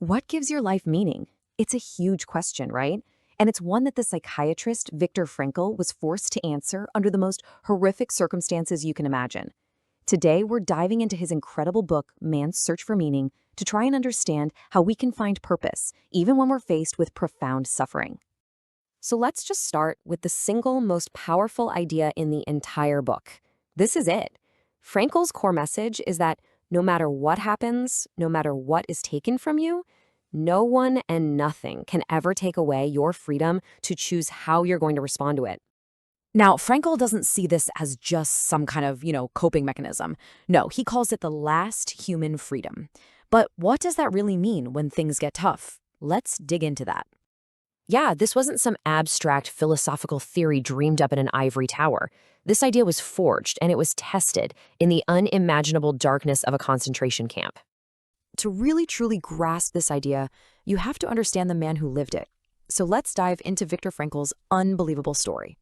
What gives your life meaning? It's a huge question, right? And it's one that the psychiatrist Viktor Frankl was forced to answer under the most horrific circumstances you can imagine. Today, we're diving into his incredible book, Man's Search for Meaning, to try and understand how we can find purpose, even when we're faced with profound suffering. So let's just start with the single most powerful idea in the entire book. This is it. Frankl's core message is that no matter what happens, no matter what is taken from you, no one and nothing can ever take away your freedom to choose how you're going to respond to it. Now, Frankl doesn't see this as just some kind of, coping mechanism. No, he calls it the last human freedom. But what does that really mean when things get tough? Let's dig into that. Yeah, this wasn't some abstract philosophical theory dreamed up in an ivory tower. This idea was forged and it was tested in the unimaginable darkness of a concentration camp. To really truly grasp this idea, you have to understand the man who lived it. So let's dive into Viktor Frankl's unbelievable story.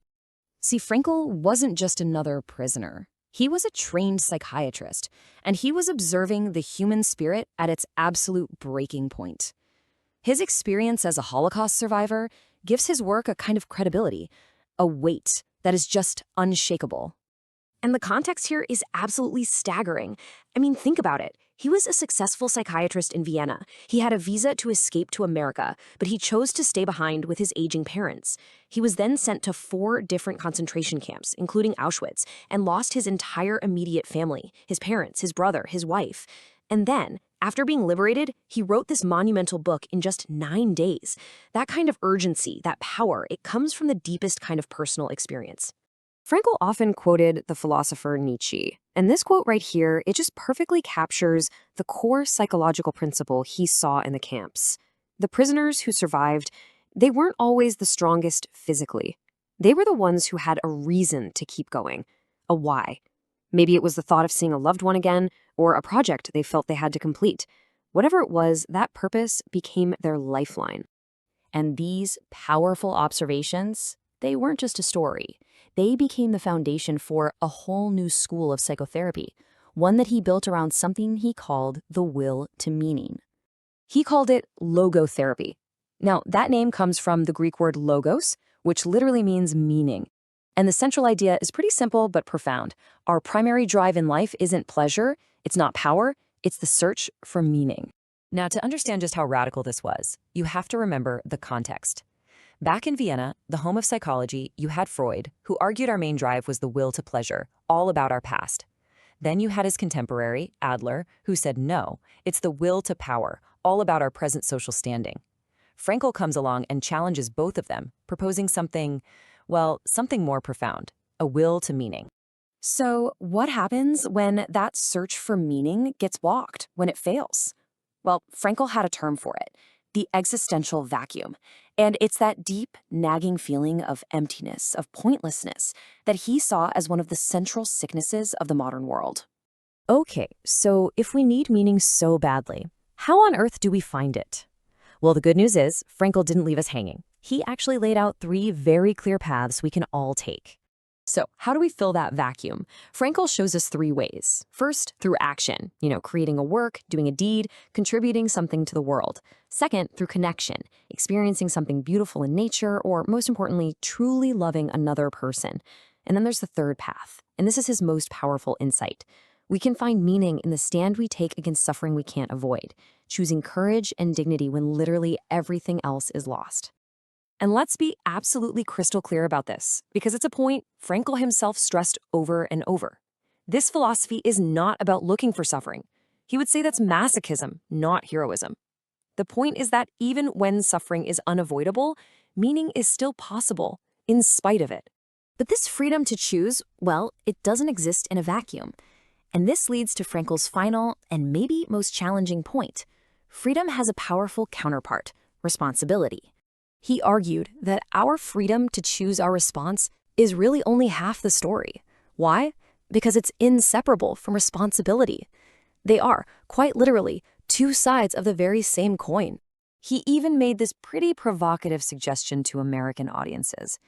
See, Frankl wasn't just another prisoner. He was a trained psychiatrist, and he was observing the human spirit at its absolute breaking point. His experience as a Holocaust survivor gives his work a kind of credibility, a weight that is just unshakable. And the context here is absolutely staggering. I mean, think about it. He was a successful psychiatrist in Vienna. He had a visa to escape to America, but he chose to stay behind with his aging parents. He was then sent to 4 different concentration camps, including Auschwitz, and lost his entire immediate family, his parents, his brother, his wife. And then, after being liberated, he wrote this monumental book in just 9 days. That kind of urgency, that power, it comes from the deepest kind of personal experience. Frankl often quoted the philosopher Nietzsche, and this quote right here, it just perfectly captures the core psychological principle he saw in the camps. The prisoners who survived, they weren't always the strongest physically. They were the ones who had a reason to keep going, a why. Maybe it was the thought of seeing a loved one again, or a project they felt they had to complete. Whatever it was, that purpose became their lifeline. And these powerful observations, they weren't just a story. They became the foundation for a whole new school of psychotherapy, one that he built around something he called the will to meaning. He called it logotherapy. Now, that name comes from the Greek word logos, which literally means meaning. And the central idea is pretty simple but profound. Our primary drive in life isn't pleasure, it's not power, it's the search for meaning. Now, to understand just how radical this was, you have to remember the context. Back in Vienna, the home of psychology, you had Freud, who argued our main drive was the will to pleasure, all about our past. Then you had his contemporary, Adler, who said no, it's the will to power, all about our present social standing. Frankl comes along and challenges both of them, proposing something more profound, a will to meaning. So what happens when that search for meaning gets blocked, when it fails? Well, Frankl had a term for it, the existential vacuum. And it's that deep, nagging feeling of emptiness, of pointlessness, that he saw as one of the central sicknesses of the modern world. Okay, so if we need meaning so badly, how on earth do we find it? Well, the good news is, Frankl didn't leave us hanging. He actually laid out 3 very clear paths we can all take. So, how do we fill that vacuum? Frankl shows us 3 ways. First, through action, creating a work, doing a deed, contributing something to the world. Second, through connection, experiencing something beautiful in nature, or most importantly, truly loving another person. And then there's the third path, and this is his most powerful insight. We can find meaning in the stand we take against suffering we can't avoid, choosing courage and dignity when literally everything else is lost. And let's be absolutely crystal clear about this, because it's a point Frankl himself stressed over and over. This philosophy is not about looking for suffering. He would say that's masochism, not heroism. The point is that even when suffering is unavoidable, meaning is still possible, in spite of it. But this freedom to choose, well, it doesn't exist in a vacuum. And this leads to Frankl's final and maybe most challenging point. Freedom has a powerful counterpart, responsibility. He argued that our freedom to choose our response is really only half the story. Why? Because it's inseparable from responsibility. They are, quite literally, 2 sides of the very same coin. He even made this pretty provocative suggestion to American audiences.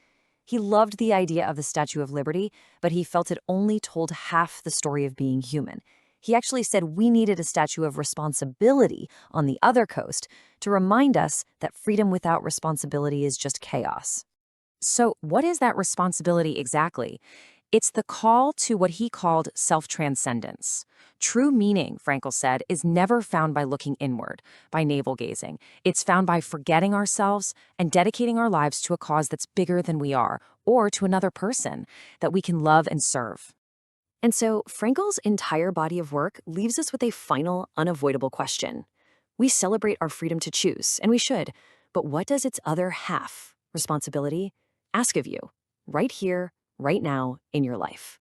He loved the idea of the Statue of Liberty, but he felt it only told half the story of being human. He actually said we needed a statue of responsibility on the other coast to remind us that freedom without responsibility is just chaos. So, what is that responsibility exactly? It's the call to what he called self-transcendence. True meaning, Frankl said, is never found by looking inward, by navel-gazing. It's found by forgetting ourselves and dedicating our lives to a cause that's bigger than we are, or to another person that we can love and serve. And so, Frankl's entire body of work leaves us with a final, unavoidable question. We celebrate our freedom to choose, and we should, but what does its other half, responsibility, ask of you, right here, right now, in your life?